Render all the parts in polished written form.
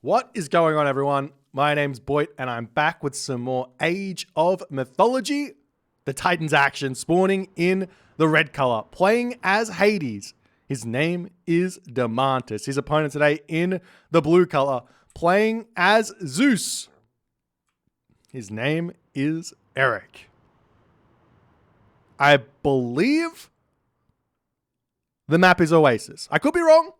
What is going on, everyone? My name's Boit, and I'm back with some more Age of Mythology. The Titans action spawning in the red color, playing as Hades. His name is Domantas. His opponent today in the blue color, playing as Zeus. His name is Eric. I believe the map is Oasis. I could be wrong,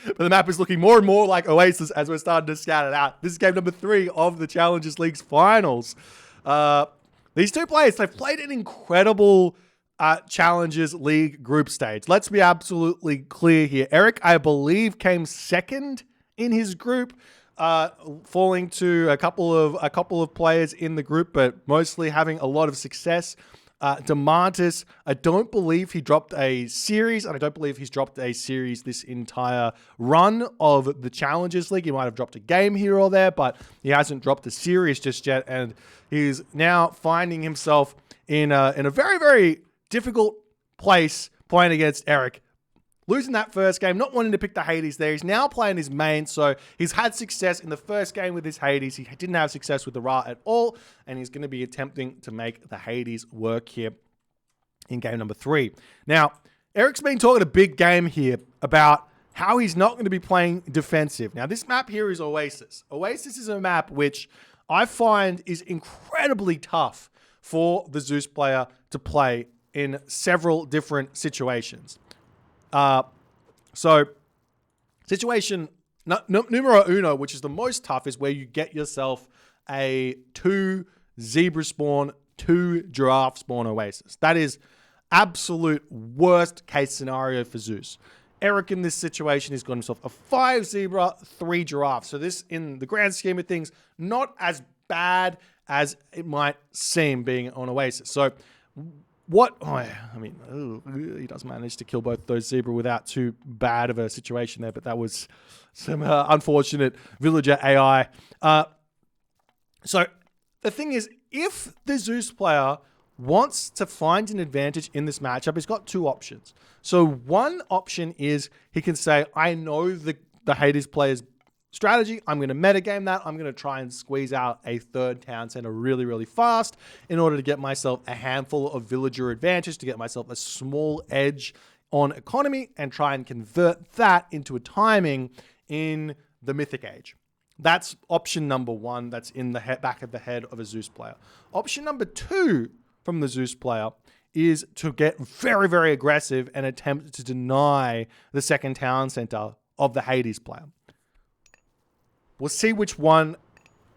but the map is looking more and more like Oasis as we're starting to scout it out. This is game number 3 of the Challengers League's finals. These two players, they've played an incredible Challengers League group stage. Let's be absolutely clear here. Eric, I believe, came second in his group, falling to a couple of players in the group, but mostly having a lot of success. Domantas, I don't believe he dropped a series, and I don't believe he's dropped a series this entire run of the Challengers League. He might have dropped a game here or there, but he hasn't dropped a series just yet, and he's now finding himself in a very, very difficult place playing against Eric. Losing that first game, not wanting to pick the Hades there. He's now playing his main, so he's had success in the first game with his Hades. He didn't have success with the Ra at all, and he's going to be attempting to make the Hades work here in game number 3. Now, Eric's been talking a big game here about how he's not going to be playing defensive. Now, this map here is Oasis. Oasis is a map which I find is incredibly tough for the Zeus player to play in several different situations. So situation numero uno, which is the most tough, is where you get yourself a 2 zebra spawn, 2 giraffe spawn Oasis. That is absolute worst case scenario for Zeus. Eric in this situation has got himself a 5 zebra, 3 giraffe. So this, in the grand scheme of things, not as bad as it might seem being on Oasis. So he does manage to kill both those zebra without too bad of a situation there, but that was some unfortunate villager AI. So the thing is, if the Zeus player wants to find an advantage in this matchup, he's got 2 options. So one option is he can say, I know the Hades player's strategy. I'm going to metagame that. I'm going to try and squeeze out a 3rd town center really, really fast in order to get myself a handful of villager advantage, to get myself a small edge on economy and try and convert that into a timing in the Mythic Age. That's option number 1. That's in the back of the head of a Zeus player. Option number 2 from the Zeus player is to get very, very aggressive and attempt to deny the 2nd town center of the Hades player. We'll see which one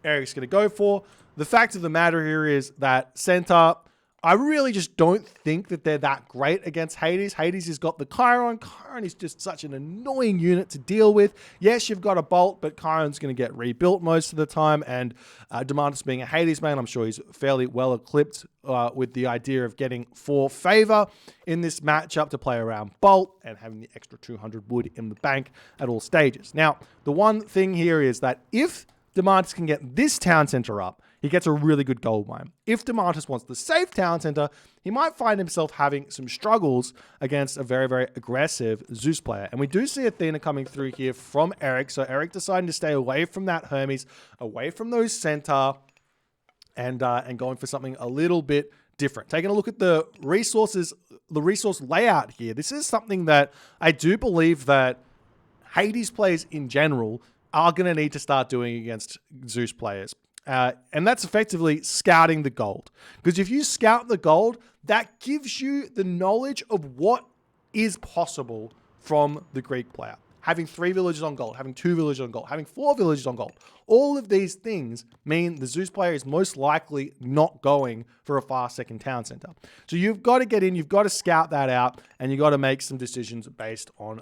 Eric's going to go for. The fact of the matter here is that center, I really just don't think that they're that great against Hades. Hades has got the Chiron. Chiron is just such an annoying unit to deal with. Yes, you've got a Bolt, but Chiron's going to get rebuilt most of the time. And Domantas being a Hades man, I'm sure he's fairly well equipped with the idea of getting 4 favor in this matchup to play around Bolt and having the extra 200 wood in the bank at all stages. Now, the one thing here is that if Domantas can get this town center up, he gets a really good gold mine. If Domantas wants the safe town center, he might find himself having some struggles against a very, very aggressive Zeus player. And we do see Athena coming through here from Eric. So Eric deciding to stay away from that Hermes, away from those center, and going for something a little bit different. Taking a look at the resources, the resource layout here. This is something that I do believe that Hades players in general are going to need to start doing against Zeus players. And that's effectively scouting the gold. Because if you scout the gold, that gives you the knowledge of what is possible from the Greek player. Having 3 villages on gold, having 2 villages on gold, having 4 villages on gold. All of these things mean the Zeus player is most likely not going for a fast 2nd town center. So you've got to get in, you've got to scout that out, and you've got to make some decisions based on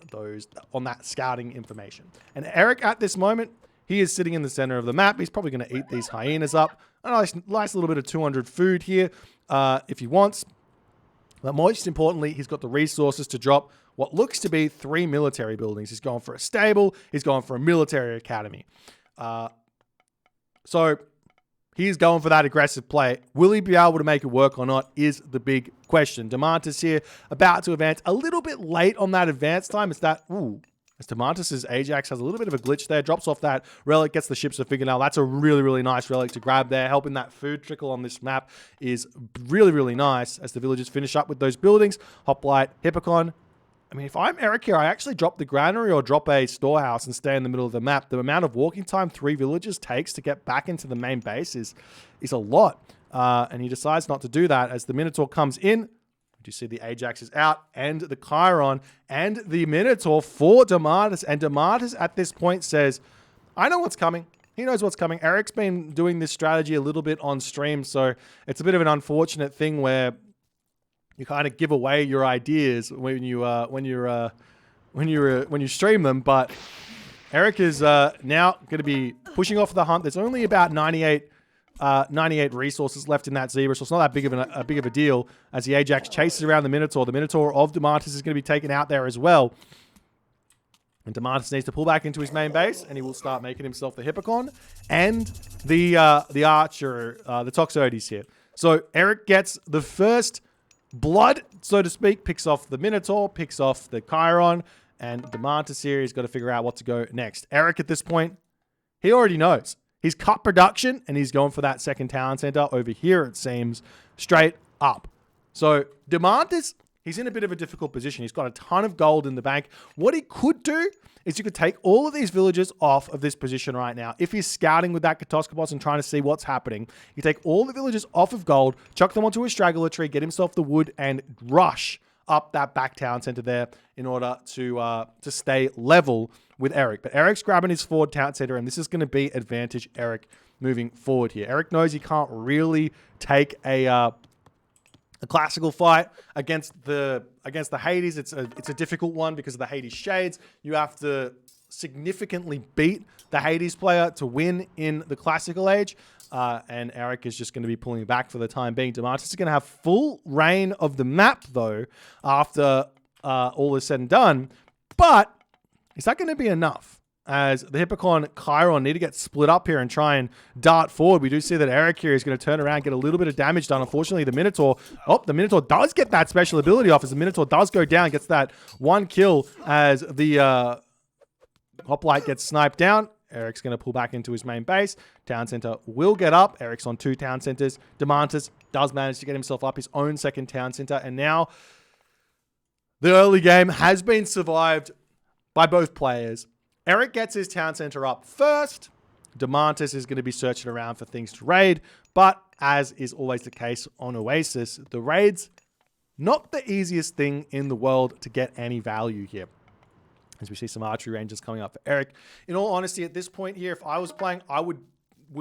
that scouting information. And Eric, at this moment, he is sitting in the center of the map. He's probably going to eat these hyenas up. A nice little bit of 200 food here if he wants. But most importantly, he's got the resources to drop what looks to be 3 military buildings. He's going for a stable. He's going for a military academy. So he's going for that aggressive play. Will he be able to make it work or not is the big question. Domantas here about to advance a little bit late on that advance time. It's that, As Domantas' Ajax has a little bit of a glitch there, drops off that relic, gets the ships of fingernail. That's a really, really nice relic to grab there. Helping that food trickle on this map is really, really nice as the villagers finish up with those buildings. Hoplite, Hippocon. I mean, if I'm Eric here, I actually drop the granary or drop a storehouse and stay in the middle of the map. The amount of walking time 3 villagers takes to get back into the main base is a lot. And he decides not to do that as the Minotaur comes in. Do you see the Ajax is out and the Chiron and the Minotaur for Domantas. And Domantas at this point says, I know what's coming. He knows what's coming. Eric's been doing this strategy a little bit on stream, so it's a bit of an unfortunate thing where you kind of give away your ideas when you stream them. But Eric is now going to be pushing off the hunt. There's only about 98 resources left in that zebra, so it's not that big of a deal as the Ajax chases around the Minotaur. The Minotaur of Domantas is going to be taken out there as well. And Domantas needs to pull back into his main base, and he will start making himself the Hippocon and the Archer, the Toxotes here. So Eric gets the first blood, so to speak, picks off the Minotaur, picks off the Chiron, and Domantas here, he's got to figure out what to go next. Eric at this point, he already knows. He's cut production, and he's going for that second town center over here, it seems, straight up. So Domantas, he's in a bit of a difficult position. He's got a ton of gold in the bank. What he could do is you could take all of these villagers off of this position right now. If he's scouting with that Katoskopos and trying to see what's happening, you take all the villagers off of gold, chuck them onto a straggler tree, get himself the wood, and rush up that back town center there in order to stay level with Eric. But Eric's grabbing his forward town center, and this is going to be advantage Eric moving forward here. Eric knows he can't really take a classical fight against the Hades. It's a difficult one because of the Hades shades. You have to significantly beat the Hades player to win in the classical age. And Eric is just going to be pulling back for the time being. Domantas is going to have full reign of the map, though, after all is said and done. But is that going to be enough? As the Hippocon Chiron need to get split up here and try and dart forward. We do see that Eric here is going to turn around, get a little bit of damage done. Unfortunately, the Minotaur does get that special ability off as the Minotaur does go down, gets that 1 kill as the Hoplite gets sniped down. Eric's going to pull back into his main base. Town center will get up. Eric's on 2 town centers. Domantas does manage to get himself up his own second town center. And now the early game has been survived by both players. Eric gets his town center up first. Domantas is going to be searching around for things to raid. But as is always the case on Oasis, the raids, not the easiest thing in the world to get any value here. As we see some archery ranges coming up for Eric. In all honesty, at this point here, if I was playing, I would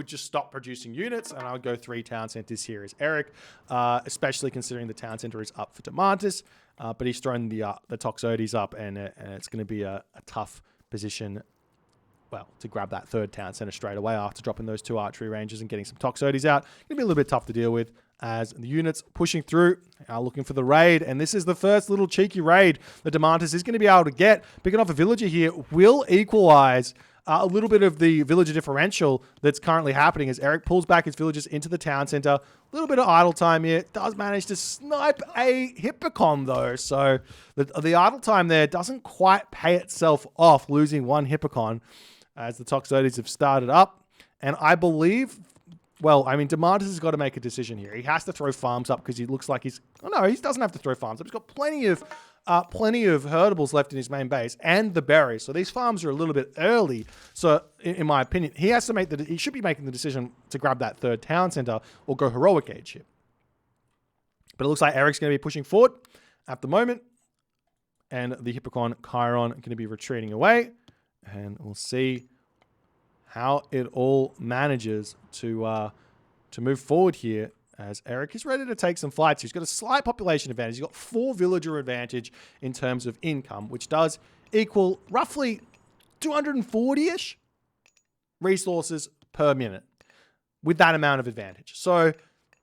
just stop producing units and I would go 3 town centers here as Eric, especially considering the town center is up for Domantas. But he's thrown the Toxotes up and it's going to be a tough position, well, to grab that 3rd town center straight away after dropping those 2 archery ranges and getting some Toxotes out. Going to be a little bit tough to deal with as the units pushing through are looking for the raid. And this is the first little cheeky raid that Domantas is going to be able to get. Picking off a villager here will equalize a little bit of the villager differential that's currently happening as Eric pulls back his villagers into the town center. A little bit of idle time here. Does manage to snipe a Hippocon though. So the idle time there doesn't quite pay itself off, losing 1 Hippocon as the Toxotes have started up. And I believe, well, I mean, Domantas has got to make a decision here. He has to throw farms up because he looks like he's... Oh, no, he doesn't have to throw farms up. He's got plenty of herdables left in his main base and the berries. So these farms are a little bit early. So in my opinion, he has to he should be making the decision to grab that 3rd town center or go heroic age here. But it looks like Eric's going to be pushing forward at the moment. And the Hippocon Chiron going to be retreating away. And we'll see how it all manages to move forward here as Eric is ready to take some flights. He's got a slight population advantage. He's got 4 villager advantage in terms of income, which does equal roughly 240-ish resources per minute with that amount of advantage. So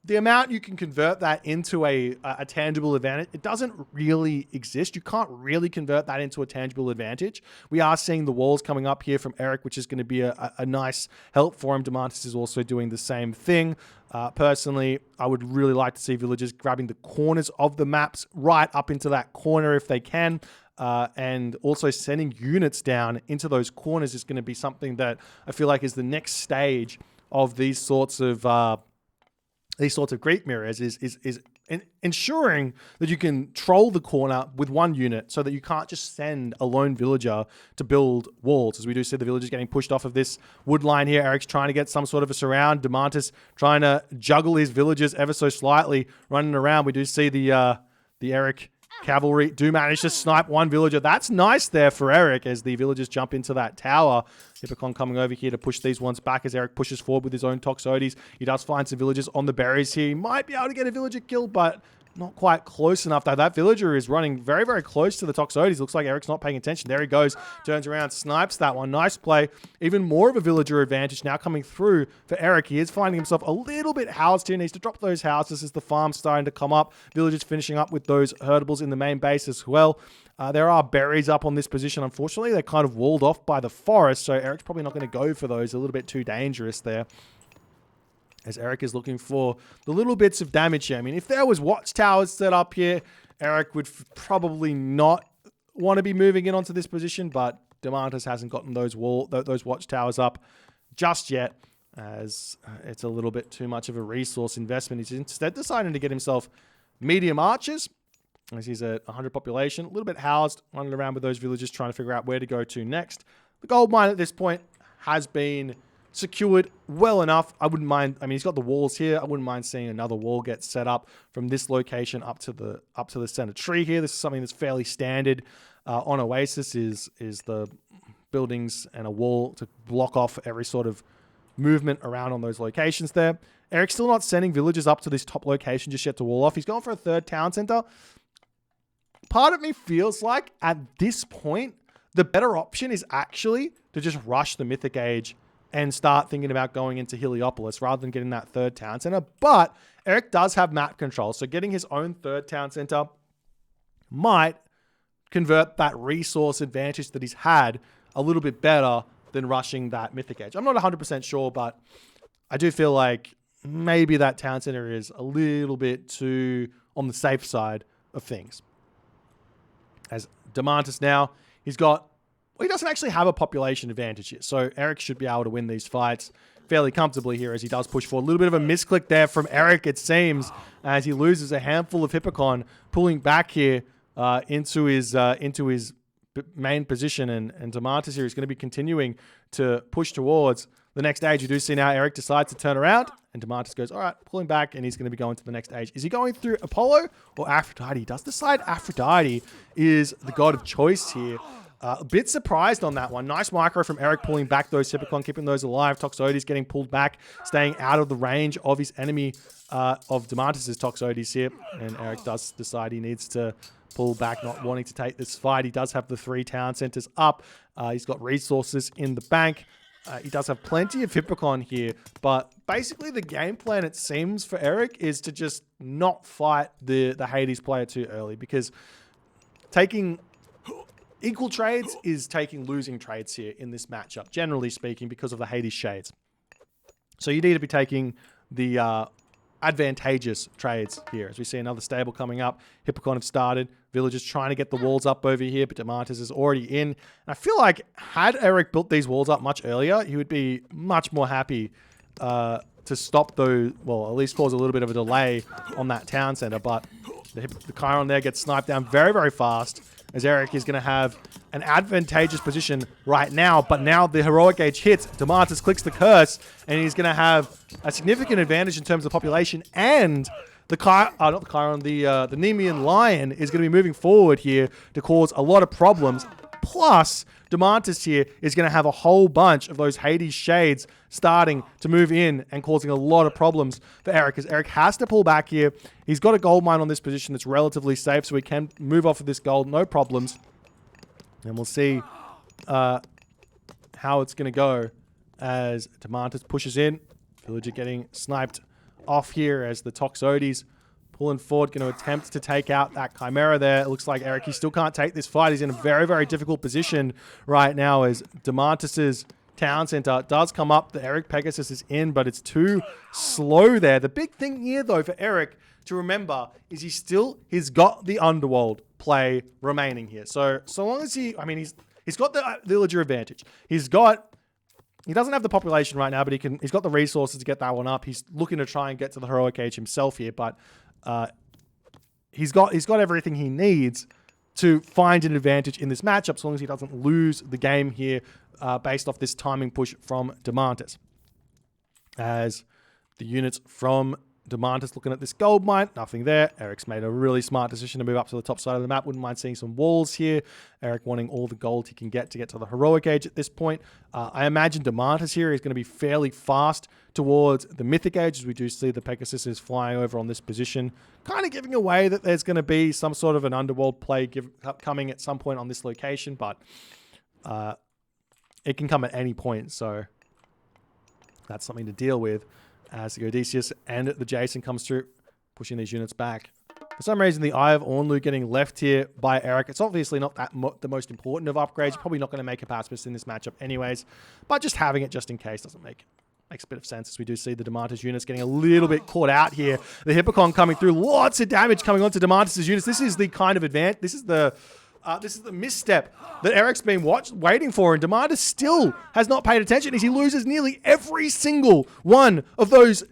the amount you can convert that into a tangible advantage, it doesn't really exist. You can't really convert that into a tangible advantage. We are seeing the walls coming up here from Eric, which is going to be a nice help for him. Domantas is also doing the same thing. Personally, I would really like to see villagers grabbing the corners of the maps right up into that corner if they can. and also sending units down into those corners is going to be something that I feel like is the next stage of these sorts of creep mirrors is ensuring that you can troll the corner with one unit so that you can't just send a lone villager to build walls. As we do see the villagers getting pushed off of this wood line here. Eric's trying to get some sort of a surround. Domantas trying to juggle his villagers ever so slightly, running around. We do see the Eric cavalry do manage to snipe one villager. That's nice there for Eric as the villagers jump into that tower. Hippocon coming over here to push these ones back as Eric pushes forward with his own Toxotes. He does find some villagers on the berries here. He might be able to get a villager killed, but not quite close enough though. That villager is running very, very close to the Toxotes. Looks like Eric's not paying attention. There he goes. Turns around, snipes that one. Nice play. Even more of a villager advantage now coming through for Eric. He is finding himself a little bit housed here. Needs to drop those houses as the farm's starting to come up. Villagers finishing up with those herdables in the main base as well. There are berries up on this position. Unfortunately, they're kind of walled off by the forest, so Eric's probably not going to go for those. A little bit too dangerous there. As Eric is looking for the little bits of damage here. I mean, if there was watchtowers set up here, Eric would probably not want to be moving in onto this position, but Domantas hasn't gotten those watchtowers up just yet, as it's a little bit too much of a resource investment. He's instead deciding to get himself medium archers, as he's at 100 population, a little bit housed, running around with those villagers trying to figure out where to go to next. The gold mine at this point has been secured well enough. I wouldn't mind. I mean, he's got the walls here. I wouldn't mind seeing another wall get set up from this location up to the center tree here. This is something that's fairly standard on Oasis. Is the buildings and a wall to block off every sort of movement around on those locations there. Eric's still not sending villagers up to this top location just yet to wall off. He's going for a third town center. Part of me feels like at this point the better option is actually to just rush the Mythic Age and start thinking about going into Heliopolis rather than getting that third town center. But Eric does have map control, so getting his own third town center might convert that resource advantage that he's had a little bit better than rushing that Mythic Age. I'm not 100% sure, but I do feel like maybe that town center is a little bit too on the safe side of things. As Domantas now, he doesn't actually have a population advantage here. So Eric should be able to win these fights fairly comfortably here as he does push forward. A little bit of a misclick there from Eric, it seems, as he loses a handful of Hippocon, pulling back here into his main position. And Domantas here is going to be continuing to push towards the next age. You do see now Eric decides to turn around, and Domantas goes, all right, pulling back, and he's going to be going to the next age. Is he going through Apollo or Aphrodite? He does decide Aphrodite is the god of choice here. A bit surprised on that one. Nice micro from Eric pulling back those Hippocon, keeping those alive. Toxotes getting pulled back, staying out of the range of his enemy, of Domantas' Toxotes here. And Eric does decide he needs to pull back, not wanting to take this fight. He does have the 3 town centers up. He's got resources in the bank. He does have plenty of Hippocon here, but basically the game plan, it seems, for Eric is to just not fight the Hades player too early, because taking equal trades is taking losing trades here in this matchup, generally speaking, because of the Hades shades. So you need to be taking the advantageous trades here. As we see another stable coming up, Hippocon have started. Villagers trying to get the walls up over here, but Domantas is already in. And I feel like had Eric built these walls up much earlier, he would be much more happy to stop those, well, at least cause a little bit of a delay on that town center. But the Chiron there gets sniped down very, very fast, as Eric is going to have an advantageous position right now. But now the heroic age hits, Domantas clicks the curse, and he's going to have a significant advantage in terms of population. And the Nemean lion is going to be moving forward here to cause a lot of problems. Plus, Domantas here is going to have a whole bunch of those Hades shades starting to move in and causing a lot of problems for Eric, because Eric has to pull back here. He's got a gold mine on this position that's relatively safe, so he can move off of this gold, no problems. And we'll see how it's going to go as Domantas pushes in. Villager getting sniped off here as the Toxotes pulling forward, going to attempt to take out that Chimera there. It looks like Eric, he still can't take this fight. He's in a very, very difficult position right now as Domantas' town center does come up. The Eric Pegasus is in, but it's too slow there. The big thing here, though, for Eric to remember is he's got the underworld play remaining here. So long as he's got the villager advantage. He doesn't have the population right now, but he's got the resources to get that one up. He's looking to try and get to the heroic age himself here, but he's got everything he needs to find an advantage in this matchup, so long as he doesn't lose the game here based off this timing push from Domantas. As the units from Domantas looking at this gold mine, nothing there. Eric's made a really smart decision to move up to the top side of the map. Wouldn't mind seeing some walls here. Eric wanting all the gold he can get to the heroic age at this point. I imagine Domantas here is going to be fairly fast towards the mythic age, as we do see the Pegasus is flying over on this position, kind of giving away that there's going to be some sort of an underworld play coming at some point on this location, but it can come at any point, so that's something to deal with. As the Odysseus and the Jason comes through, pushing these units back. For some reason, the Eye of Ornlu getting left here by Eric. It's obviously not the most important of upgrades. Probably not going to make a pacifist in this matchup anyways. But just having it just in case makes a bit of sense, as we do see the Domantas units getting a little bit caught out here. The Hippocon coming through. Lots of damage coming onto Domantas' units. This is the kind of advance. This is the misstep that Eric's been waiting for, and Domantas still has not paid attention as he loses nearly every single one of those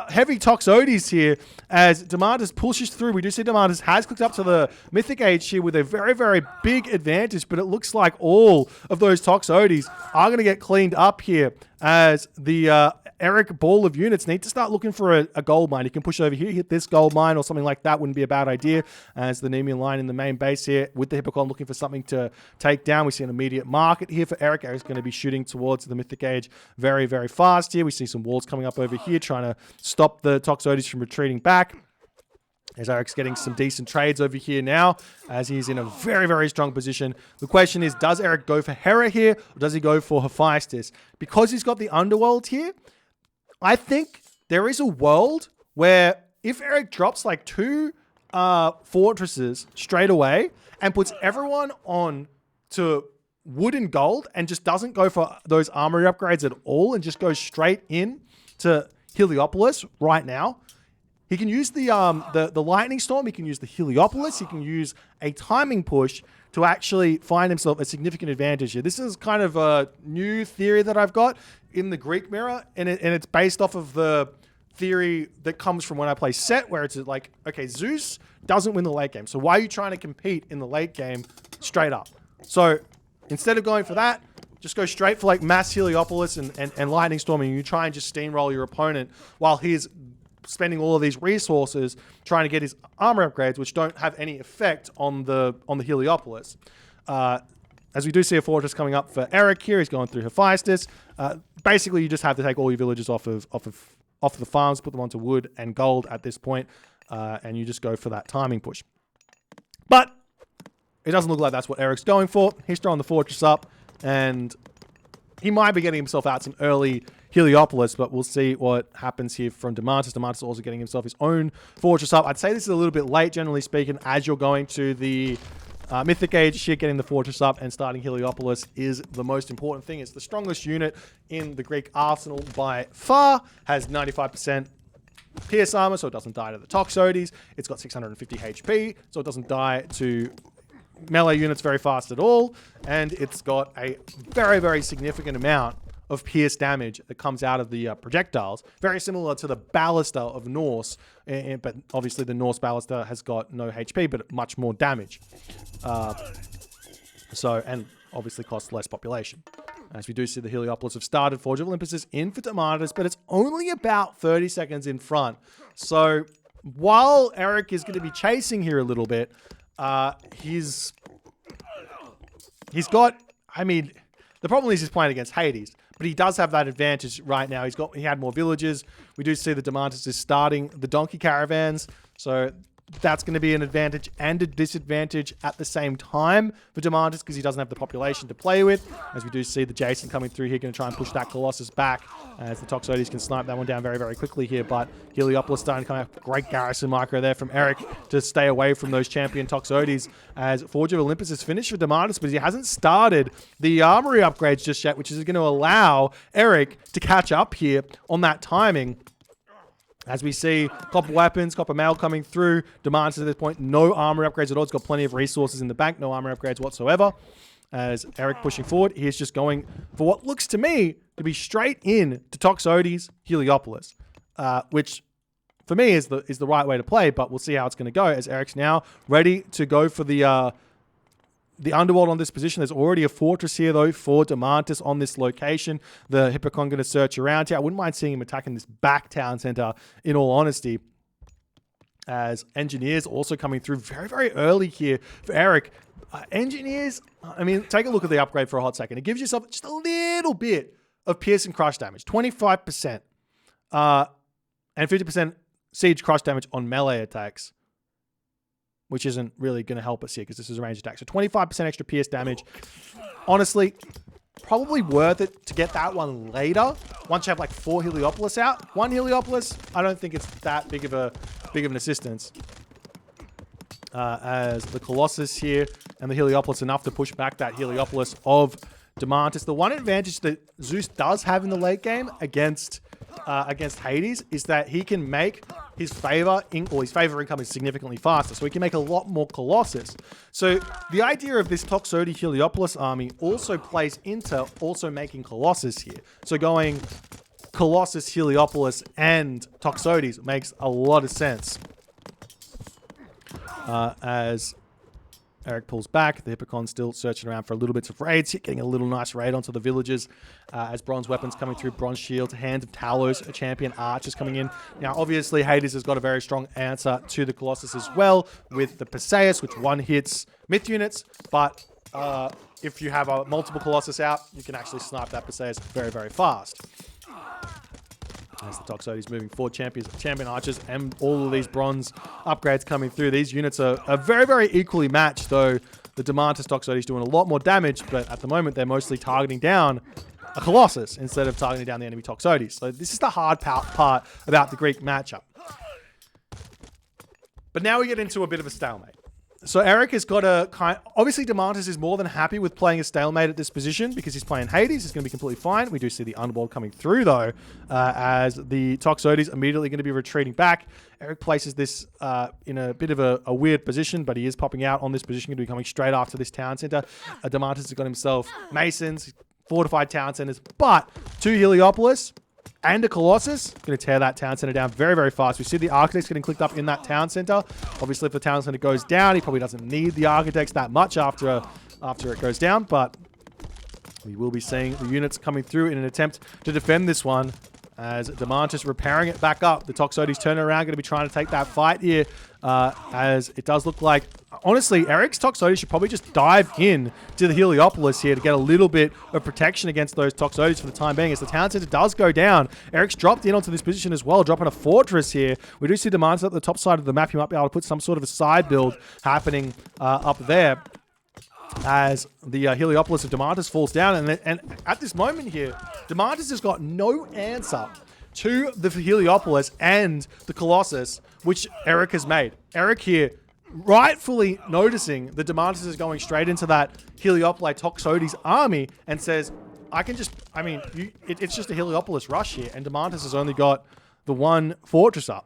heavy Toxotes here as Domantas pushes through. We do see Domantas has clicked up to the Mythic Age here with a very, very big advantage, but it looks like all of those Toxotes are going to get cleaned up here as the Eric ball of units need to start looking for a gold mine. You can push over here, hit this gold mine or something like that. Wouldn't be a bad idea. As the Nemean line in the main base here with the Hippocon looking for something to take down. We see an immediate market here for Eric. Eric's going to be shooting towards the Mythic Age very, very fast here. We see some walls coming up over here trying to stop the Toxotes from retreating back. As Eric's getting some decent trades over here now, as he's in a very, very strong position. The question is, does Eric go for Hera here, or does he go for Hephaestus? Because he's got the Underworld here, I think there is a world where if Eric drops like 2 fortresses straight away and puts everyone on to wood and gold and just doesn't go for those armory upgrades at all and just goes straight in to Heliopolis right now, he can use the Lightning Storm, he can use the Heliopolis, he can use a timing push to actually find himself a significant advantage here. This is kind of a new theory that I've got in the Greek Mirror, and it's based off of the theory that comes from when I play Set, where it's like, okay, Zeus doesn't win the late game, so why are you trying to compete in the late game straight up? So instead of going for that, just go straight for like mass Heliopolis and Lightning Storm, and you try and just steamroll your opponent while he's spending all of these resources trying to get his armor upgrades, which don't have any effect on the Heliopolis. As we do see a fortress coming up for Eric here, he's going through Hephaestus. Basically, you just have to take all your villages off the farms, put them onto wood and gold at this point, and you just go for that timing push. But it doesn't look like that's what Eric's going for. He's throwing the fortress up, and he might be getting himself out some early Heliopolis, but we'll see what happens here from Domantas. Domantas also getting himself his own fortress up. I'd say this is a little bit late, generally speaking, as you're going to the Mythic Age here. Getting the fortress up and starting Heliopolis is the most important thing. It's the strongest unit in the Greek arsenal by far. Has 95% pierce armor, so it doesn't die to the Toxotes. It's got 650 HP, so it doesn't die to melee units very fast at all. And it's got a very, very significant amount of pierce damage that comes out of the projectiles. Very similar to the Ballista of Norse, but obviously the Norse Ballista has got no HP, but much more damage. And obviously costs less population. As we do see the Heliopolis have started, Forge of Olympus is in for Domantas, but it's only about 30 seconds in front. So while Eric is going to be chasing here a little bit, he's got, the problem is he's playing against Hades, but he does have that advantage right now. He had more villages. We do see that Domantas is starting the donkey caravans, so that's going to be an advantage and a disadvantage at the same time for Domantas because he doesn't have the population to play with. As we do see the Jason coming through here, going to try and push that Colossus back as the Toxotes can snipe that one down very, very quickly here. But Heliopolis starting to come out. Great garrison micro there from Eric to stay away from those champion Toxotes as Forge of Olympus is finished for Domantas, but he hasn't started the armory upgrades just yet, which is going to allow Eric to catch up here on that timing. As we see, copper weapons, copper mail coming through. Domantas at this point, no armor upgrades at all. It's got plenty of resources in the bank, no armor upgrades whatsoever. As Eric pushing forward, he's just going for what looks to me to be straight in to Toxotes Heliopolis, which for me is the right way to play, but we'll see how it's going to go as Eric's now ready to go for the underworld on this position. There's already a fortress here, though, for Domantas on this location. The Hippocon going to search around here. I wouldn't mind seeing him attacking this back town center, in all honesty, as engineers also coming through very, very early here for Eric. Engineers, I mean, take a look at the upgrade for a hot second. It gives yourself just a little bit of pierce and crush damage, 25%, and 50% siege crush damage on melee attacks, which isn't really going to help us here because this is a ranged attack. So 25% extra pierce damage. Honestly, probably worth it to get that one later. Once you have like 4 Heliopolis out. 1 Heliopolis, I don't think it's that big of an assistance. As the Colossus here and the Heliopolis enough to push back that Heliopolis of Domantas. The one advantage that Zeus does have in the late game against Hades is that he can make his favor income is significantly faster, so he can make a lot more Colossus. So the idea of this Toxotes Heliopolis army also plays into also making Colossus here. So going Colossus, Heliopolis, and Toxotes makes a lot of sense. As Eric pulls back, the Hippocon still searching around for a little bits of raids, getting a little nice raid onto the villagers as bronze weapons coming through, bronze shields, Hands of Talos, a champion, archers coming in. Now, obviously, Hades has got a very strong answer to the Colossus as well with the Perseus, which one hits myth units, but if you have a multiple Colossus out, you can actually snipe that Perseus very, very fast. As the Toxotes moving forward, champion archers, and all of these bronze upgrades coming through. These units are very, very equally matched, though the Domantas Toxotes doing a lot more damage, but at the moment they're mostly targeting down a Colossus instead of targeting down the enemy Toxotes. So this is the hard part about the Greek matchup. But now we get into a bit of a stalemate. So Eric has got obviously Domantas is more than happy with playing a stalemate at this position because he's playing Hades. He's going to be completely fine. We do see the underworld coming through though, as the Toxotes immediately going to be retreating back. Eric places this in a bit of a weird position, but he is popping out on this position, going to be coming straight after this town center. Domantas has got himself Masons, fortified town centers, but 2 Heliopolis and a Colossus. Going to tear that town center down very, very fast. We see the Architects getting clicked up in that town center. Obviously, if the town center goes down, he probably doesn't need the Architects that much after it goes down, but we will be seeing the units coming through in an attempt to defend this one as Domantas repairing it back up. The Toxotes turning around, going to be trying to take that fight here, as it does look like, honestly, Eric's Toxotes should probably just dive in to the Heliopolis here to get a little bit of protection against those Toxotes for the time being. As the town center does go down, Eric's dropped in onto this position as well, dropping a fortress here. We do see Domantas at the top side of the map. You might be able to put some sort of a side build happening up there, as the Heliopolis of Domantas falls down. And at this moment here, Domantas has got no answer to the Heliopolis and the Colossus, which Eric has made. Eric here rightfully noticing that Domantas is going straight into that Heliopolis Toxotes army and says, it's just a Heliopolis rush here, and Domantas has only got the one fortress up.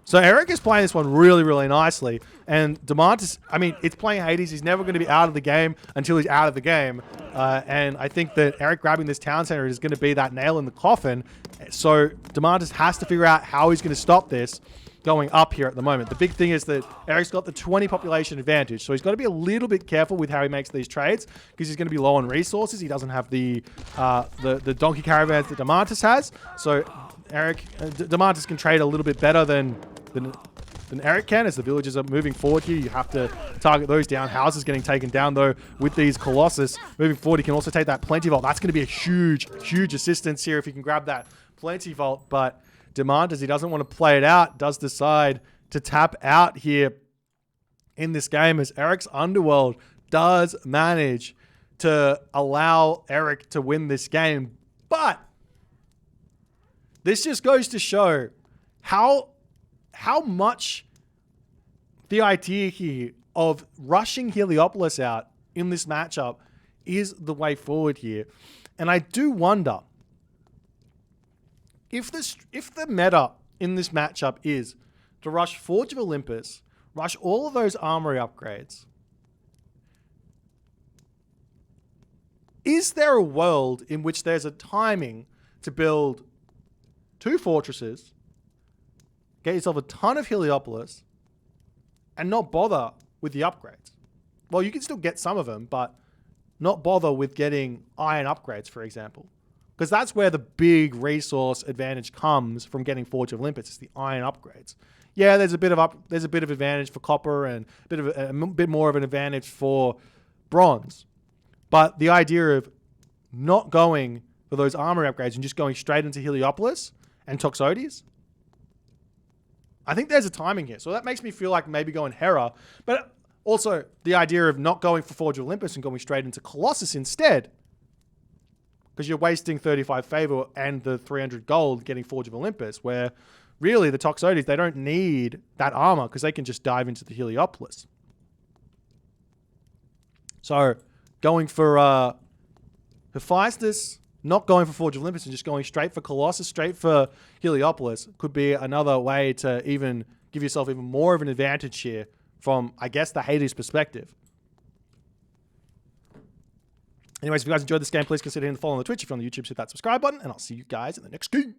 So Eric is playing this one really, really nicely. And Domantas, it's playing Hades. He's never going to be out of the game until he's out of the game. And I think that Eric grabbing this town center is going to be that nail in the coffin. So Domantas has to figure out how he's going to stop this going up here at the moment. The big thing is that Eric's got the 20 population advantage. So he's got to be a little bit careful with how he makes these trades because he's going to be low on resources. He doesn't have the donkey caravans that Domantas has. So Domantas can trade a little bit better than Eric can, as the villagers are moving forward here. You have to target those down. Houses getting taken down, though, with these Colossus. Moving forward, he can also take that Plenty Vault. That's going to be a huge, huge assistance here if he can grab that Plenty Vault. But Domantas, he doesn't want to play it out, does decide to tap out here in this game, as Eric's Underworld does manage to allow Eric to win this game. But this just goes to show how much the idea here of rushing Heliopolis out in this matchup is the way forward here. And I do wonder if the meta in this matchup is to rush Forge of Olympus, rush all of those armory upgrades. Is there a world in which there's a timing to build 2 fortresses, get yourself a ton of Heliopolis, and not bother with the upgrades? Well, you can still get some of them, but not bother with getting iron upgrades, for example. Because that's where the big resource advantage comes from getting Forge of Olympus. It's the iron upgrades. Yeah, there's a bit of advantage for copper and a bit more of an advantage for bronze. But the idea of not going for those armor upgrades and just going straight into Heliopolis and Toxotes, I think there's a timing here. So that makes me feel like maybe going Hera. But also the idea of not going for Forge of Olympus and going straight into Colossus instead, because you're wasting 35 favor and the 300 gold getting Forge of Olympus, where really the Toxotes, they don't need that armor because they can just dive into the Heliopolis. So going for Hephaestus, not going for Forge of Olympus and just going straight for Colossus, straight for Heliopolis could be another way to even give yourself even more of an advantage here from, I guess, the Hades perspective. Anyways, if you guys enjoyed this game, please consider hitting the follow on the Twitch. If you're on the YouTube, hit that subscribe button, and I'll see you guys in the next game.